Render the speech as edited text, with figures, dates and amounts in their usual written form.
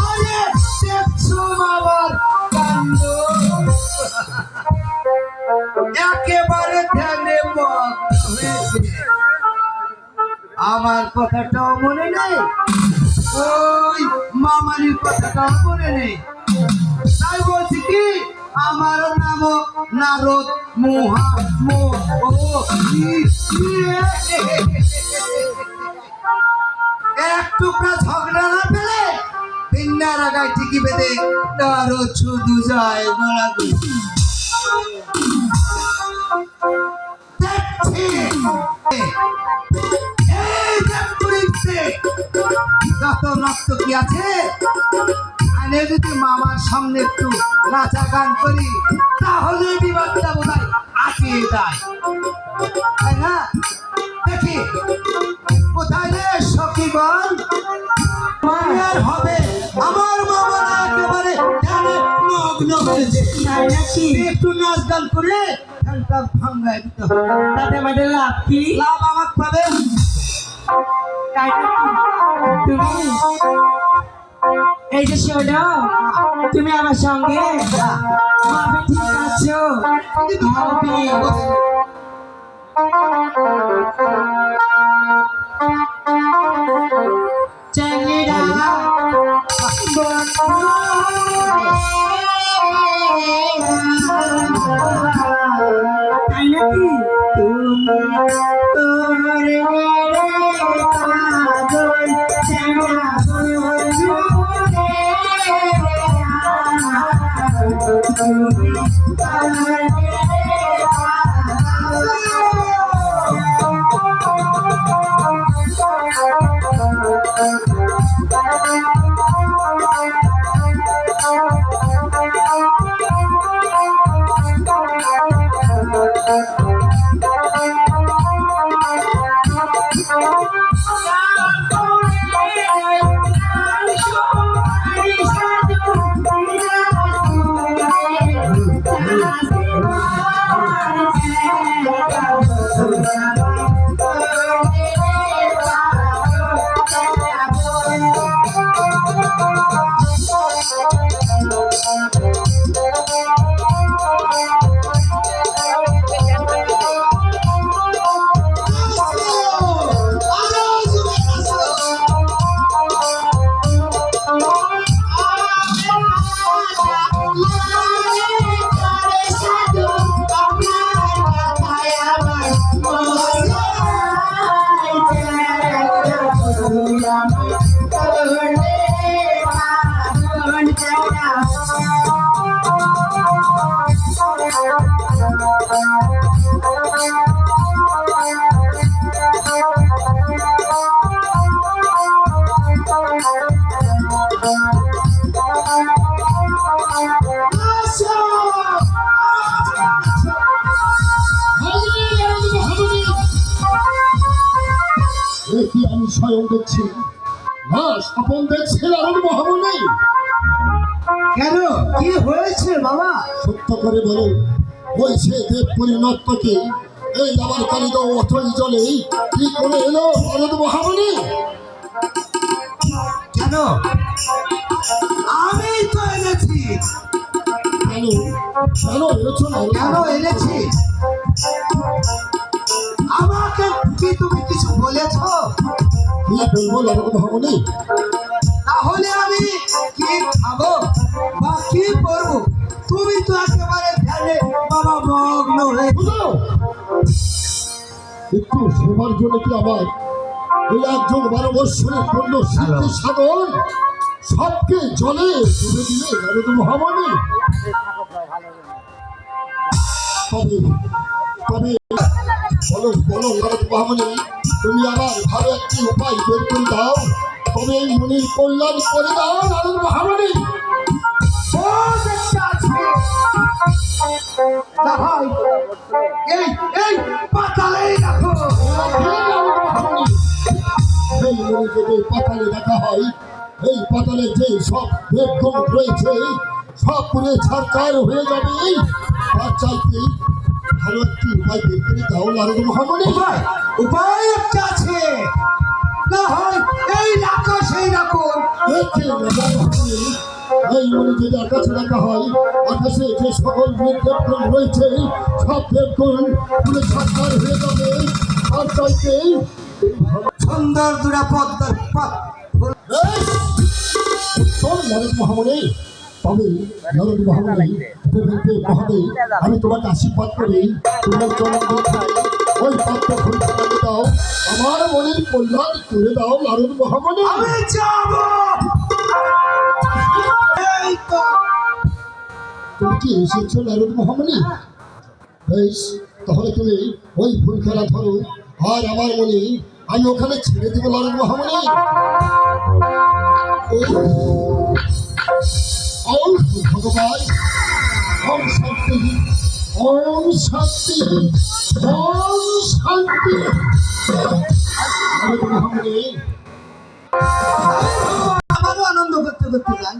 আরে দেখছো বাবার কাণ্ড, একেবারে ধ্যানে মগ্ন হয়েছে। আমার কথাটাও মনে নেই, ওই মামারির কথাটাও মনে নেই। তাই বলছি কি, আমার নাম নারদ মোহা এক টুকরা ঝগড়া না পেলে পিন্নার আগায় ঠিকই বেঁধে নারদ শুধু যায় মারা যত রক্ত কি আছে, আনে যদি মামার সামনে একটু নাচা গান করি তাহলে বিবাদটা বোধহয় আটকে যায়, তাই না? দেখি কোথায় রে সখীগণ, আর হবে আমার মামা একেবারে ধ্যানে মগ্ন হয়েছে, একটু নাচ গান করে ধ্যানটা ভাঙ্গায় দিতে হবে। তাতে আমাদের লাভ কি? লাভ আমার পাবে। তুমি এই যে শোনো, তুমি আমার সঙ্গে হবে, ঠিক আছো? হবে। চেংড়া তাই নাকি? তুমি তোর পাগল চেংড়া আমি স্বয়ং দেখছি না, স্বপন দেখছি নারদ মহামুনি। কেন, কি হয়েছে বাবা? সত্য করে বলো, ওই সে দেব পরিণতকে এই আমার কালিদ অথই জলে কি করে এলো নারদ মহামুনি? কেন, আমি তো এনেছি। কেন কেন এনেছো না? কেন এনেছি? আমাকে কি তুমি কিছু বলেছ? কি বলবো নারদ মহামুনি? তাহলে আমি কি খাবো বা কি করবো? তুমি তো একেবারে ধ্যানে বাবা মগ্ন হয়ে। একটু সেবার জন্য কি আমার এই একজন 12 বৎসরের পূর্ণ সিদ্ধি সাধন সবকে জলে ডুবে দিলে নারদ মহামুনি? তবে তবে বলো বলো নারদ মহামুনি, তুমি আবার ভালো একটি উপায় বের করে দাও, তবে এই মুনির কল্যাণ করে দাও নারদ মহামুনি। এই পাতালেই রাখো। এই মুনি যদি পাতালে রাখা হয়, এই পাতালে যে সব দেবগণ রয়েছে সব পুরে ছাড়কার হয়ে যাবে। তার চাইতে ভালো একটি উপায় বের করে দাও নারদ মহামুনি। উপায় একটা আছে, না হয়েছে এই মনে যদি আকাশে রাখা হয় আকাশে যে সকল দেবগণ রয়েছে সব দেবগণ পুরো সাক্ষাৎ হয়ে যাবে আর চাইতে সুন্দর দুরা পদ্মার নারদ মহামণি তবে নারদ মহামণি মহাদেব আমি তোমাকে আশীর্বাদ করি তোমার জন্য ওই পাত্র ফুলটাকে দাও আমার মনের কল্যাণ করে দাও নারদ মহামণি আমি যাব। এই তো তুমি কি এসেছো নারদ মহামণি বেশ তাহলে তুমি ওই ফুল খেলা ধরো আর আমার মনে আমি ওখানে ছেড়ে দেবো নারদ মহামণি ওম ভগবান ওম শান্তি ওম শান্তি ওম শান্তি নারদ মহামণি আমারও আনন্দ করতে করতে যাই